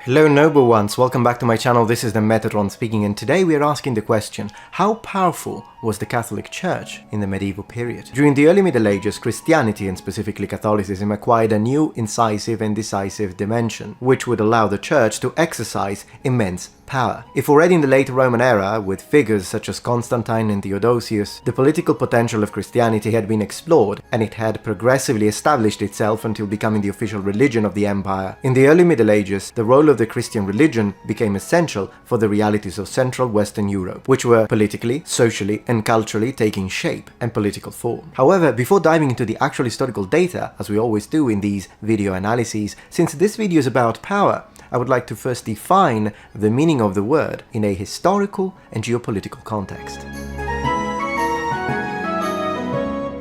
Hello noble ones, welcome back to my channel. This is the Metatron speaking, and today we are asking the question, how powerful was the Catholic Church in the medieval period? During the early Middle Ages, Christianity, and specifically Catholicism, acquired a new incisive and decisive dimension, which would allow the Church to exercise immense power. If already in the late Roman era, with figures such as Constantine and Theodosius, the political potential of Christianity had been explored, and it had progressively established itself until becoming the official religion of the empire, in the early Middle Ages, the role of the Christian religion became essential for the realities of Central Western Europe, which were politically, socially, and culturally taking shape and political form. However, before diving into the actual historical data, as we always do in these video analyses, since this video is about power, I would like to first define the meaning of the word in a historical and geopolitical context.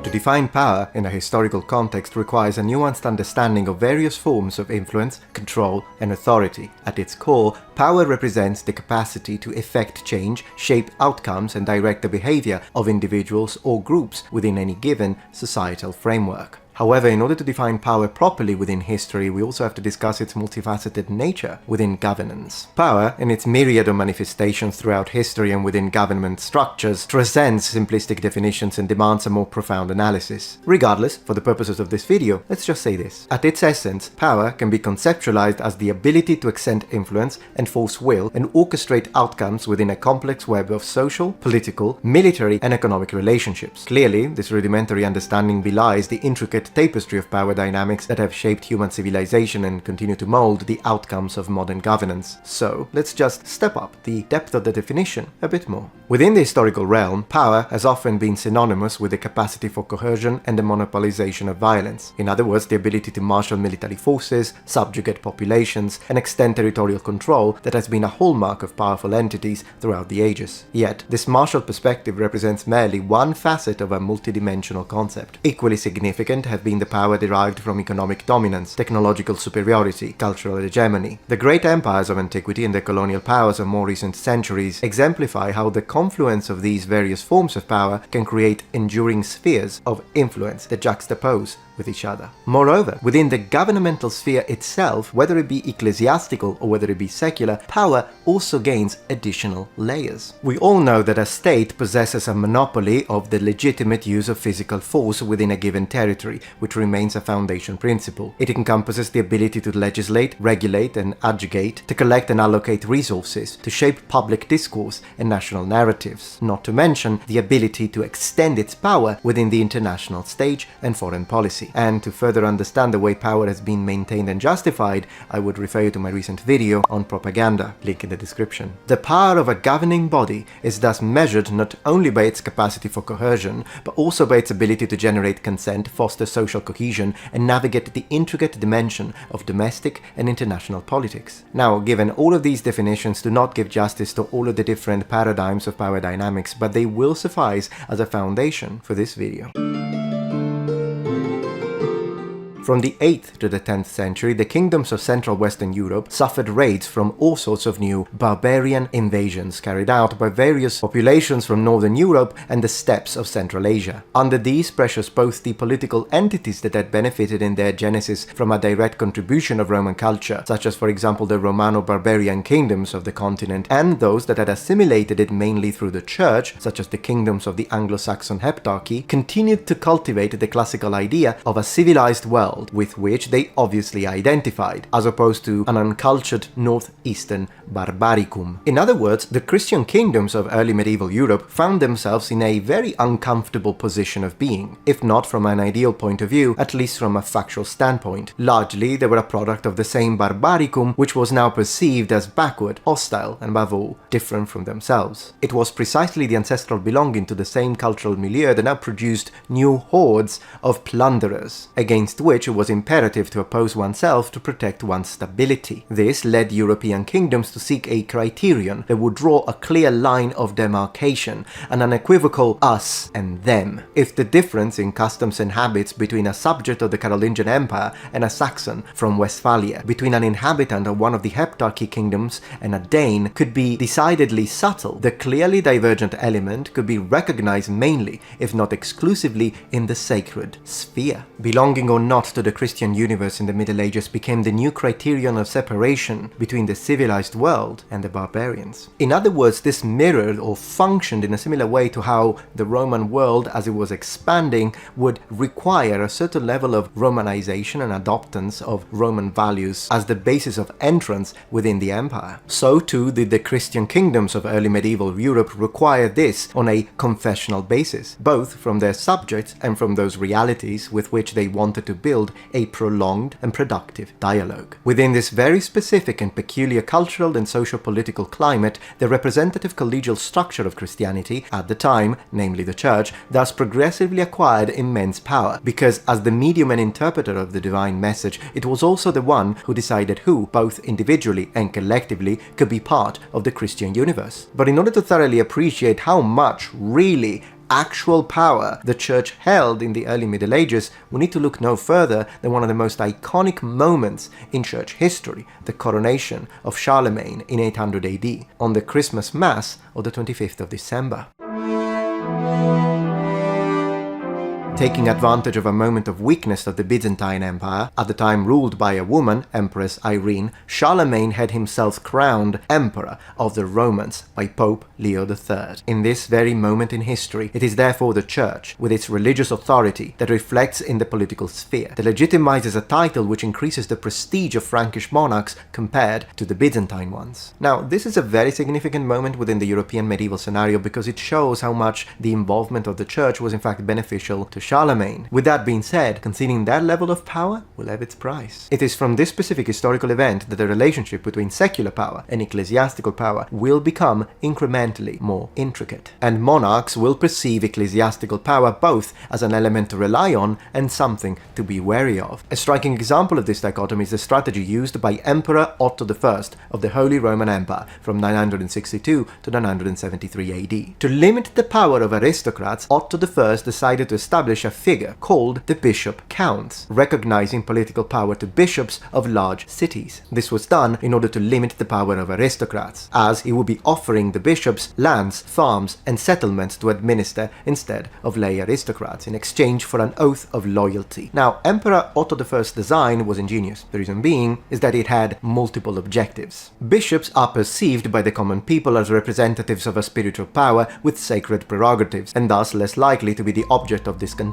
To define power in a historical context requires a nuanced understanding of various forms of influence, control, and authority. At its core, power represents the capacity to effect change, shape outcomes, and direct the behavior of individuals or groups within any given societal framework. However, in order to define power properly within history, we also have to discuss its multifaceted nature within governance. Power, in its myriad of manifestations throughout history and within government structures, transcends simplistic definitions and demands a more profound analysis. Regardless, for the purposes of this video, let's just say this. At its essence, power can be conceptualized as the ability to exert influence, enforce will, and orchestrate outcomes within a complex web of social, political, military, and economic relationships. Clearly, this rudimentary understanding belies the intricate tapestry of power dynamics that have shaped human civilization and continue to mold the outcomes of modern governance. So, let's just step up the depth of the definition a bit more. Within the historical realm, power has often been synonymous with the capacity for coercion and the monopolization of violence. In other words, the ability to marshal military forces, subjugate populations, and extend territorial control that has been a hallmark of powerful entities throughout the ages. Yet, this martial perspective represents merely one facet of a multidimensional concept. Equally significant have been the power derived from economic dominance, technological superiority, cultural hegemony. The great empires of antiquity and the colonial powers of more recent centuries exemplify how the confluence of these various forms of power can create enduring spheres of influence that juxtapose with each other. Moreover, within the governmental sphere itself, whether it be ecclesiastical or whether it be secular, power also gains additional layers. We all know that a state possesses a monopoly of the legitimate use of physical force within a given territory, which remains a foundation principle. It encompasses the ability to legislate, regulate, and adjudicate, to collect and allocate resources, to shape public discourse and national narratives, not to mention the ability to extend its power within the international stage and foreign policy. And to further understand the way power has been maintained and justified, I would refer you to my recent video on propaganda, link in the description. The power of a governing body is thus measured not only by its capacity for coercion, but also by its ability to generate consent, foster social cohesion, and navigate the intricate dimension of domestic and international politics. Now, given all of these definitions do not give justice to all of the different paradigms of power dynamics, but they will suffice as a foundation for this video. From the 8th to the 10th century, the kingdoms of Central Western Europe suffered raids from all sorts of new barbarian invasions carried out by various populations from Northern Europe and the steppes of Central Asia. Under these pressures, both the political entities that had benefited in their genesis from a direct contribution of Roman culture, such as for example the Romano-barbarian kingdoms of the continent, and those that had assimilated it mainly through the church, such as the kingdoms of the Anglo-Saxon Heptarchy, continued to cultivate the classical idea of a civilized world with which they obviously identified, as opposed to an uncultured northeastern barbaricum. In other words, the Christian kingdoms of early medieval Europe found themselves in a very uncomfortable position of being, if not from an ideal point of view, at least from a factual standpoint. Largely, they were a product of the same barbaricum, which was now perceived as backward, hostile, and above all, different from themselves. It was precisely the ancestral belonging to the same cultural milieu that now produced new hordes of plunderers, against which it was imperative to oppose oneself to protect one's stability. This led European kingdoms to seek a criterion that would draw a clear line of demarcation, an unequivocal us and them. If the difference in customs and habits between a subject of the Carolingian Empire and a Saxon from Westphalia, between an inhabitant of one of the Heptarchy kingdoms and a Dane, could be decidedly subtle, the clearly divergent element could be recognized mainly, if not exclusively, in the sacred sphere. Belonging or not to the Christian universe in the Middle Ages became the new criterion of separation between the civilized world and the barbarians. In other words, this mirrored or functioned in a similar way to how the Roman world, as it was expanding, would require a certain level of Romanization and adoptance of Roman values as the basis of entrance within the empire. So too did the Christian kingdoms of early medieval Europe require this on a confessional basis, both from their subjects and from those realities with which they wanted to build a prolonged and productive dialogue. Within this very specific and peculiar cultural and socio-political climate, the representative collegial structure of Christianity at the time, namely the Church, thus progressively acquired immense power, because as the medium and interpreter of the divine message, it was also the one who decided who, both individually and collectively, could be part of the Christian universe. But in order to thoroughly appreciate how much really actual power the Church held in the early Middle Ages, we need to look no further than one of the most iconic moments in Church history, the coronation of Charlemagne in 800 AD, on the Christmas Mass of the 25th of December. Taking advantage of a moment of weakness of the Byzantine Empire, at the time ruled by a woman, Empress Irene, Charlemagne had himself crowned Emperor of the Romans by Pope Leo III. In this very moment in history, it is therefore the Church, with its religious authority, that reflects in the political sphere, that legitimizes a title which increases the prestige of Frankish monarchs compared to the Byzantine ones. Now, this is a very significant moment within the European medieval scenario because it shows how much the involvement of the Church was in fact beneficial to Charlemagne. With that being said, conceding that level of power will have its price. It is from this specific historical event that the relationship between secular power and ecclesiastical power will become incrementally more intricate, and monarchs will perceive ecclesiastical power both as an element to rely on and something to be wary of. A striking example of this dichotomy is the strategy used by Emperor Otto I of the Holy Roman Empire from 962 to 973 AD. To limit the power of aristocrats, Otto I decided to establish a figure called the Bishop Counts, recognizing political power to bishops of large cities. This was done in order to limit the power of aristocrats, as he would be offering the bishops lands, farms, and settlements to administer instead of lay aristocrats in exchange for an oath of loyalty. Now, Emperor Otto I's design was ingenious. The reason being is that it had multiple objectives. Bishops are perceived by the common people as representatives of a spiritual power with sacred prerogatives, and thus less likely to be the object of discontent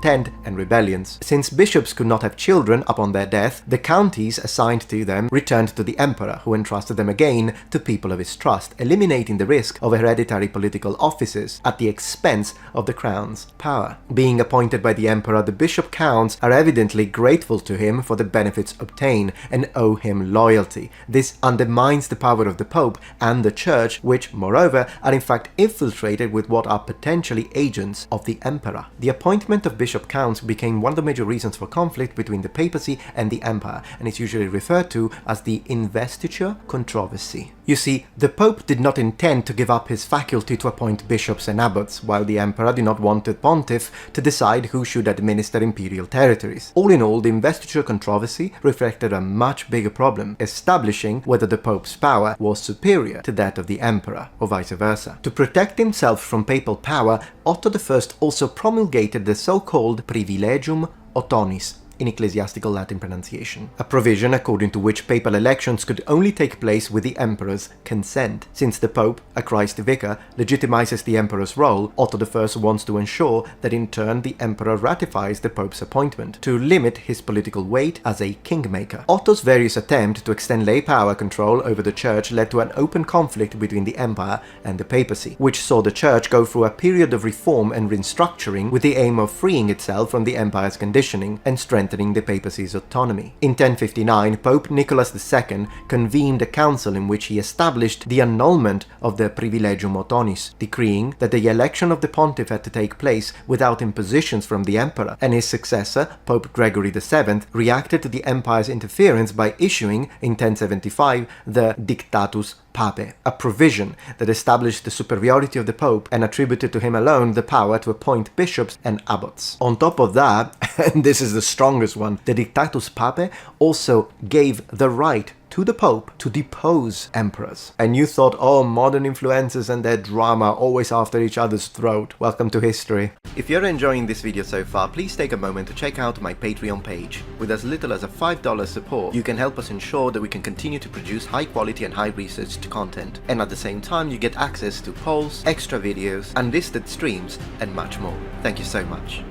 and rebellions. Since bishops could not have children upon their death, the counties assigned to them returned to the emperor, who entrusted them again to people of his trust, eliminating the risk of hereditary political offices at the expense of the crown's power. Being appointed by the emperor, the bishop counts are evidently grateful to him for the benefits obtained and owe him loyalty. This undermines the power of the pope and the church, which, moreover, are in fact infiltrated with what are potentially agents of the emperor. The appointment of bishop counts became one of the major reasons for conflict between the papacy and the empire, and is usually referred to as the investiture controversy. You see, the pope did not intend to give up his faculty to appoint bishops and abbots, while the emperor did not want the pontiff to decide who should administer imperial territories. All in all, the investiture controversy reflected a much bigger problem, establishing whether the pope's power was superior to that of the emperor, or vice versa. To protect himself from papal power, Otto I also promulgated the so-called Privilegium Ottonis, in ecclesiastical Latin pronunciation, a provision according to which papal elections could only take place with the emperor's consent. Since the pope, a Christ vicar, legitimizes the emperor's role, Otto I wants to ensure that in turn the emperor ratifies the pope's appointment, to limit his political weight as a kingmaker. Otto's various attempts to extend lay power control over the church led to an open conflict between the empire and the papacy, which saw the church go through a period of reform and restructuring with the aim of freeing itself from the empire's conditioning and strengthening the papacy's autonomy. In 1059, Pope Nicholas II convened a council in which he established the annulment of the Privilegium Ottonis, decreeing that the election of the pontiff had to take place without impositions from the emperor, and his successor, Pope Gregory VII, reacted to the empire's interference by issuing, in 1075, the Dictatus Papae, a provision that established the superiority of the Pope and attributed to him alone the power to appoint bishops and abbots. On top of that, and this is the strongest one, the Dictatus Papae also gave the right to the Pope to depose emperors. And you thought, oh, modern influencers and their drama always after each other's throat. Welcome to history. If you're enjoying this video so far, please take a moment to check out my Patreon page. With as little as a $5 support, you can help us ensure that we can continue to produce high quality and high researched content. And at the same time, you get access to polls, extra videos, unlisted streams, and much more. Thank you so much.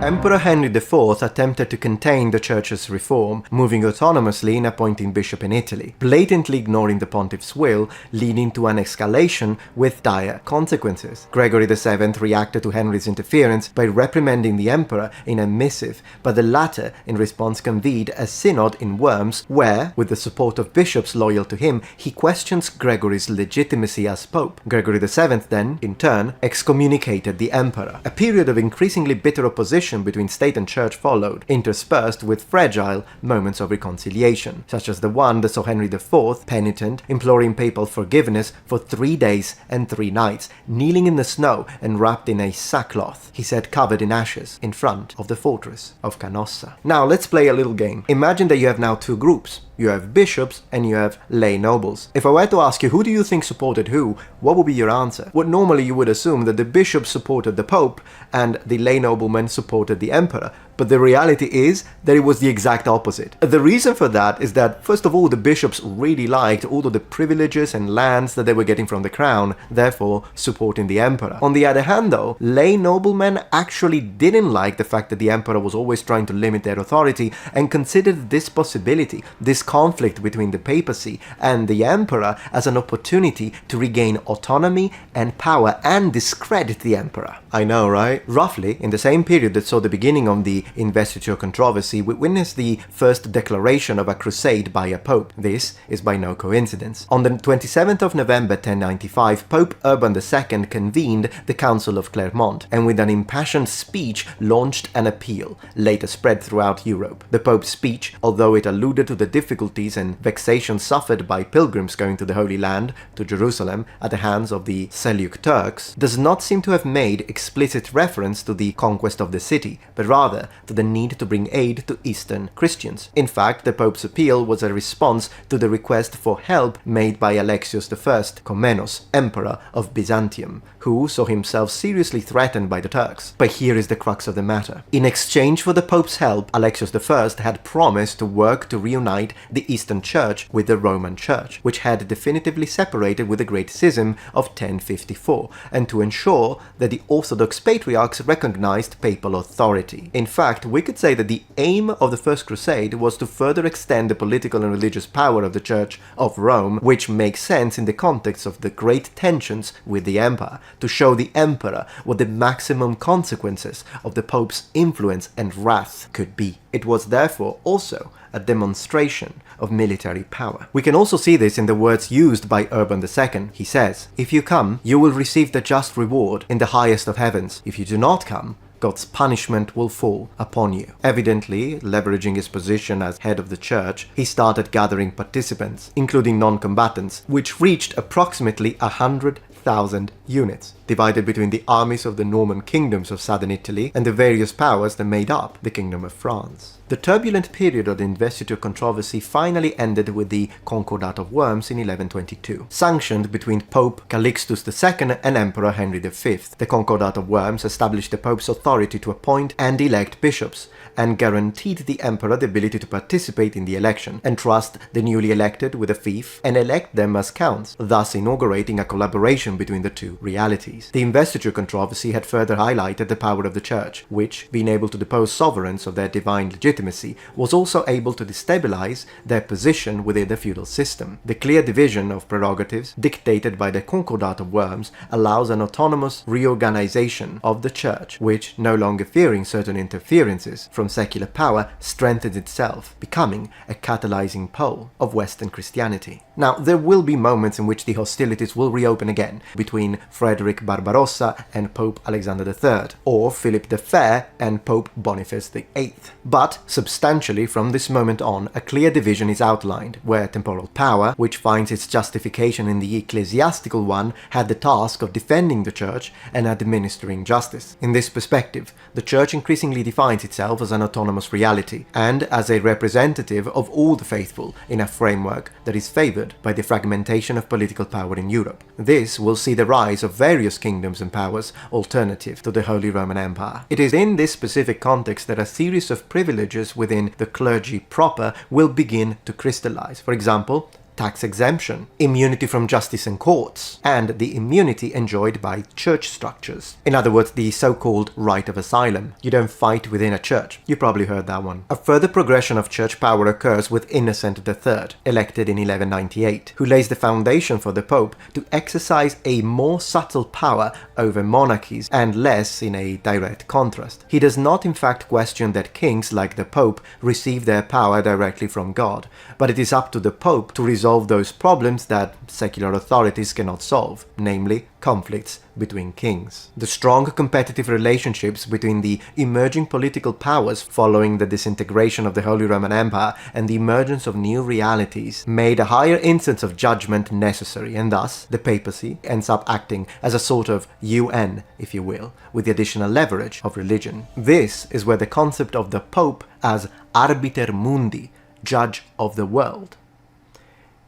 Emperor Henry IV attempted to contain the church's reform, moving autonomously in appointing bishop in Italy, blatantly ignoring the pontiff's will, leading to an escalation with dire consequences. Gregory VII reacted to Henry's interference by reprimanding the emperor in a missive, but the latter in response convened a synod in Worms where, with the support of bishops loyal to him, he questions Gregory's legitimacy as pope. Gregory VII then, in turn, excommunicated the emperor. A period of increasingly bitter opposition between state and church followed, interspersed with fragile moments of reconciliation, such as the one that saw Henry IV, penitent, imploring papal forgiveness for 3 days and 3 nights, kneeling in the snow and wrapped in a sackcloth, he said, covered in ashes, in front of the fortress of Canossa. Now let's play a little game. Imagine that you have now 2 groups. You have bishops and you have lay nobles. If I were to ask you who do you think supported who, what would be your answer? Well, normally you would assume that the bishops supported the pope and the lay noblemen supported the emperor. But the reality is that it was the exact opposite. The reason for that is that, first of all, the bishops really liked all of the privileges and lands that they were getting from the crown, therefore supporting the emperor. On the other hand, though, lay noblemen actually didn't like the fact that the emperor was always trying to limit their authority and considered this possibility, this conflict between the papacy and the emperor, as an opportunity to regain autonomy and power and discredit the emperor. I know, right? Roughly, in the same period that saw the beginning of the investiture controversy, we witnessed the first declaration of a crusade by a pope. This is by no coincidence. On the 27th of November 1095, Pope Urban II convened the Council of Clermont and with an impassioned speech launched an appeal, later spread throughout Europe. The Pope's speech, although it alluded to the difficulties and vexations suffered by pilgrims going to the Holy Land, to Jerusalem, at the hands of the Seljuk Turks, does not seem to have made explicit reference to the conquest of the city, but rather to the need to bring aid to Eastern Christians. In fact, the Pope's appeal was a response to the request for help made by Alexios I Komnenos, Emperor of Byzantium, who saw himself seriously threatened by the Turks. But here is the crux of the matter. In exchange for the Pope's help, Alexios I had promised to work to reunite the Eastern Church with the Roman Church, which had definitively separated with the Great Schism of 1054, and to ensure that the Orthodox patriarchs recognized papal authority. In fact, we could say that the aim of the First Crusade was to further extend the political and religious power of the Church of Rome, which makes sense in the context of the great tensions with the Empire, to show the Emperor what the maximum consequences of the Pope's influence and wrath could be. It was therefore also a demonstration of military power. We can also see this in the words used by Urban II. He says, "If you come, you will receive the just reward in the highest of heavens. If you do not come, God's punishment will fall upon you." Evidently, leveraging his position as head of the church, he started gathering participants, including non-combatants, which reached approximately 100,000 units, divided between the armies of the Norman kingdoms of southern Italy and the various powers that made up the Kingdom of France. The turbulent period of the investiture controversy finally ended with the Concordat of Worms in 1122, sanctioned between Pope Calixtus II and Emperor Henry V. The Concordat of Worms established the Pope's authority to appoint and elect bishops, and guaranteed the emperor the ability to participate in the election, entrust the newly elected with a fief, and elect them as counts, thus inaugurating a collaboration between the two realities. The investiture controversy had further highlighted the power of the Church, which, being able to depose sovereigns of their divine legitimacy, was also able to destabilize their position within the feudal system. The clear division of prerogatives, dictated by the Concordat of Worms, allows an autonomous reorganization of the Church, which, no longer fearing certain interferences from secular power, strengthens itself, becoming a catalyzing pole of Western Christianity. Now, there will be moments in which the hostilities will reopen again between Frederick Barbarossa and Pope Alexander III, or Philip the Fair and Pope Boniface VIII. But, substantially, from this moment on, a clear division is outlined, where temporal power, which finds its justification in the ecclesiastical one, had the task of defending the Church and administering justice. In this perspective, the Church increasingly defines itself as an autonomous reality, and as a representative of all the faithful in a framework that is favoured by the fragmentation of political power in Europe. This will see the rise of various kingdoms and powers alternative to the Holy Roman Empire. It is in this specific context that a series of privileges within the clergy proper will begin to crystallize. For example, tax exemption, immunity from justice and courts, and the immunity enjoyed by church structures. In other words, the so-called right of asylum. You don't fight within a church. You probably heard that one. A further progression of church power occurs with Innocent III, elected in 1198, who lays the foundation for the Pope to exercise a more subtle power over monarchies and less in a direct contrast. He does not in fact question that kings, like the Pope, receive their power directly from God, but it is up to the Pope to resolve those problems that secular authorities cannot solve, namely conflicts between kings. The strong competitive relationships between the emerging political powers following the disintegration of the Holy Roman Empire and the emergence of new realities made a higher instance of judgment necessary, and thus the papacy ends up acting as a sort of UN, if you will, with the additional leverage of religion. This is where the concept of the Pope as arbiter mundi, judge of the world,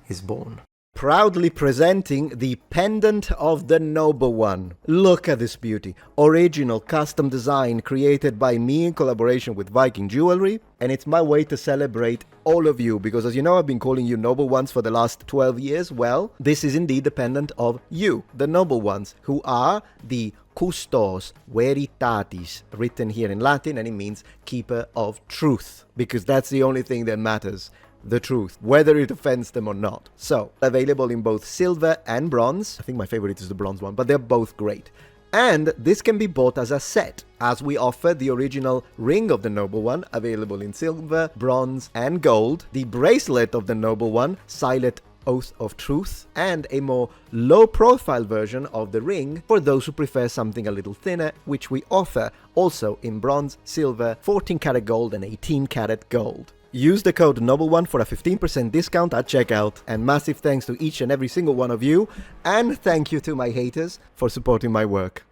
is born. Proudly presenting the pendant of the Noble One. Look at this beauty. Original custom design created by me in collaboration with Viking Jewelry, and it's my way to celebrate all of you, because as you know, I've been calling you Noble Ones for the last 12 years. Well, this is indeed the pendant of you, the Noble Ones, who are the Custos Veritatis, written here in Latin, and it means keeper of truth, because that's the only thing that matters. The truth, whether it offends them or not. So, available in both silver and bronze. I think my favorite is the bronze one, but they're both great. And this can be bought as a set, as we offer the original ring of the Noble One, available in silver, bronze, and gold, the bracelet of the Noble One, Silent Oath of Truth, and a more low-profile version of the ring for those who prefer something a little thinner, which we offer also in bronze, silver, 14-karat gold, and 18-karat gold. Use the code NOBLE1 for a 15% discount at checkout, and massive thanks to each and every single one of you, and thank you to my haters for supporting my work.